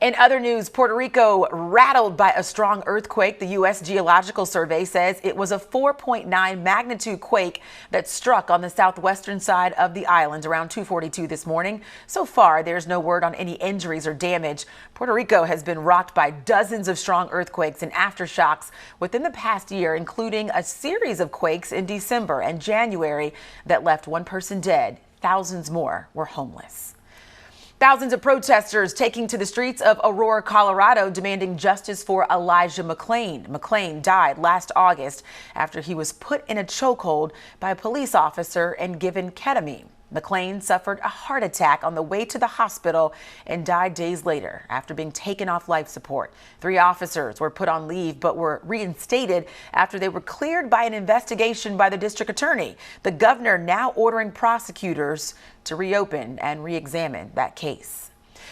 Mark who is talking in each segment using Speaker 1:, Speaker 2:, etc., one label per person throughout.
Speaker 1: In other news, Puerto Rico rattled by a strong earthquake. The U.S. Geological Survey says it was a 4.9 magnitude quake that struck on the southwestern side of the island around 2:42 this morning. So far, there's no word on any injuries or damage. Puerto Rico has been rocked by dozens of strong earthquakes and aftershocks within the past year, including a series of quakes in December and January that left one person dead. Thousands more were homeless. Thousands of protesters taking to the streets of Aurora, Colorado, demanding justice for Elijah McClain. McClain died last August after he was put in a chokehold by a police officer and given ketamine. McClain suffered a heart attack on the way to the hospital and died days later after being taken off life support. 3 officers were put on leave but were reinstated after they were cleared by an investigation by the district attorney. The governor now ordering prosecutors to reopen and re-examine that case.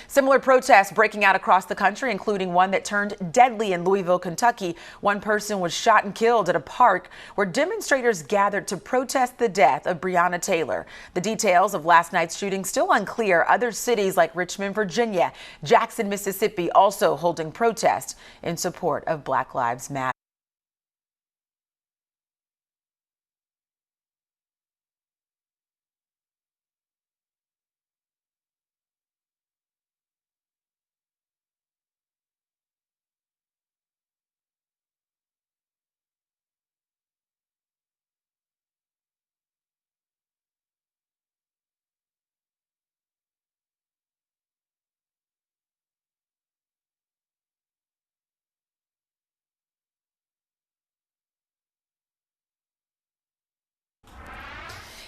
Speaker 1: Similar protests breaking out across the country, including one that turned deadly in Louisville, Kentucky. One person was shot and killed at a park where demonstrators gathered to protest the death of Breonna Taylor. The details of last night's shooting still unclear. Other cities like Richmond, Virginia, Jackson, Mississippi also holding protests in support of Black Lives Matter.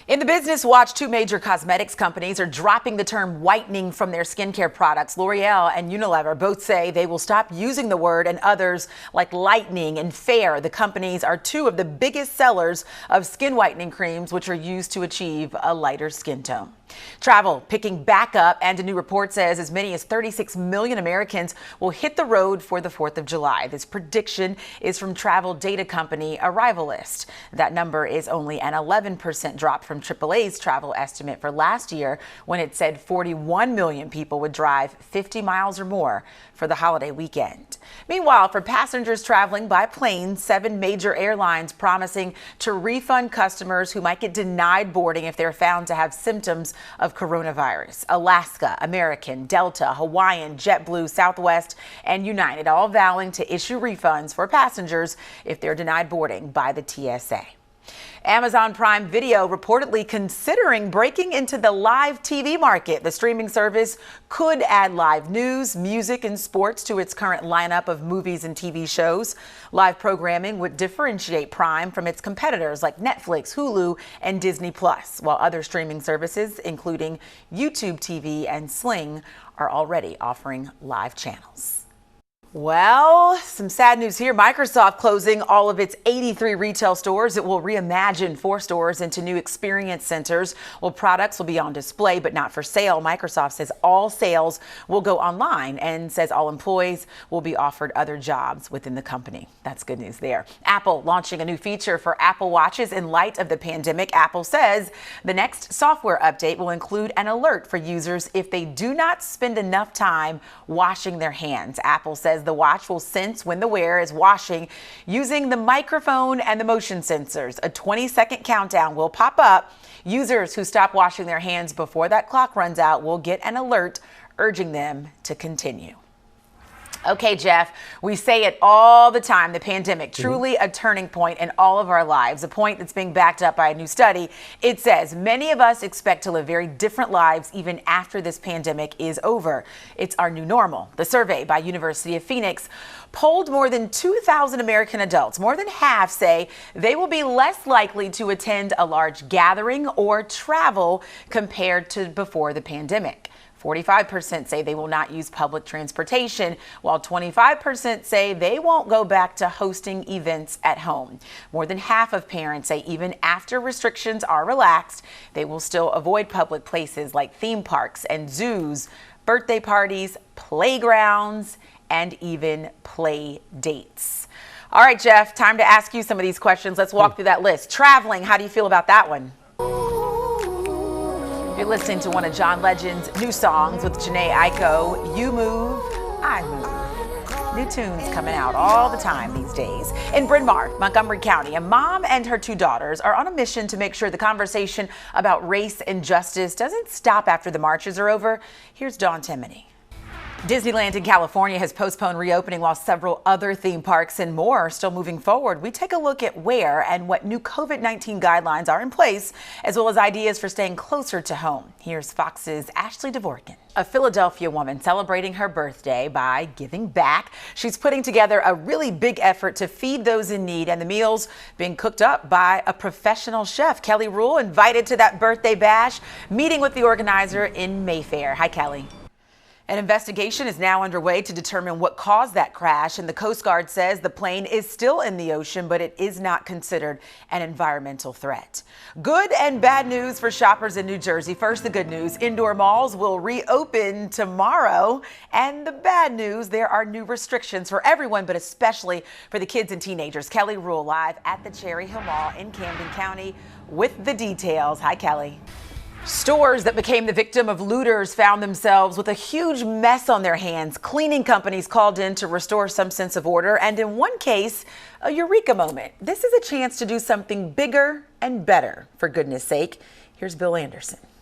Speaker 1: In the business watch, 2 major cosmetics companies are dropping the term whitening from their skincare products. L'Oreal and Unilever both say they will stop using the word, and others like Lightening and Fair. The companies are 2 of the biggest sellers of skin whitening creams, which are used to achieve a lighter skin tone. Travel picking back up, and a new report says as many as 36 million Americans will hit the road for the 4th of July. This prediction is from travel data company Arrivalist. That number is only an 11% drop from AAA's travel estimate for last year, when it said 41 million people would drive 50 miles or more for the holiday weekend. Meanwhile, for passengers traveling by plane, 7 major airlines promising to refund customers who might get denied boarding if they're found to have symptoms of coronavirus. Alaska, American, Delta, Hawaiian, JetBlue, Southwest, and United all vowing to issue refunds for passengers if they're denied boarding by the TSA. Amazon Prime Video reportedly considering breaking into the live TV market. The streaming service could add live news, music, and sports to its current lineup of movies and TV shows. Live programming would differentiate Prime from its competitors like Netflix, Hulu, and Disney+, while other streaming services, including YouTube TV and Sling, are already offering live channels. Well, some sad news here. Microsoft closing all of its 83 retail stores. It will reimagine 4 stores into new experience centers. Well, products will be on display, but not for sale. Microsoft says all sales will go online and says all employees will be offered other jobs within the company. That's good news there. Apple launching a new feature for Apple Watches in light of the pandemic. Apple says the next software update will include an alert for users if they do not spend enough time washing their hands. Apple says the watch will sense when the wearer is washing using the microphone and the motion sensors. A 20-second countdown will pop up. Users who stop washing their hands before that clock runs out will get an alert urging them to continue. Okay, Jeff, we say it all the time, the pandemic, truly a turning point in all of our lives, a point that's being backed up by a new study. It says many of us expect to live very different lives even after this pandemic is over. It's our new normal. The survey by University of Phoenix polled more than 2,000 American adults. More than half say they will be less likely to attend a large gathering or travel compared to before the pandemic. 45% say they will not use public transportation, while 25% say they won't go back to hosting events at home. More than half of parents say even after restrictions are relaxed, they will still avoid public places like theme parks and zoos, birthday parties, playgrounds, and even play dates. All right, Jeff, time to ask you some of these questions. Let's walk through that list. Traveling, how do you feel about that one? You're listening to one of John Legend's new songs with Jhené Aiko, You Move, I Move. New tunes coming out all the time these days. In Bryn Mawr, Montgomery County, a mom and her two daughters are on a mission to make sure the conversation about race and justice doesn't stop after the marches are over. Here's Dawn Timoney. Disneyland in California has postponed reopening while several other theme parks and more are still moving forward. We take a look at where and what new COVID-19 guidelines are in place, as well as ideas for staying closer to home. Here's Fox's Ashley Dvorkin. A Philadelphia woman celebrating her birthday by giving back. She's putting together a really big effort to feed those in need, and the meals being cooked up by a professional chef. Kelly Rule invited to that birthday bash, meeting with the organizer in Mayfair. Hi, Kelly. An investigation is now underway to determine what caused that crash, and the Coast Guard says the plane is still in the ocean, but it is not considered an environmental threat. Good and bad news for shoppers in New Jersey. First, the good news: indoor malls will reopen tomorrow. And the bad news: there are new restrictions for everyone, but especially for the kids and teenagers. Kelly Rule live at the Cherry Hill Mall in Camden County with the details. Hi, Kelly. Stores that became the victim of looters found themselves with a huge mess on their hands. Cleaning companies called in to restore some sense of order, and in one case, a eureka moment. This is a chance to do something bigger and better, for goodness sake. Here's Bill Anderson.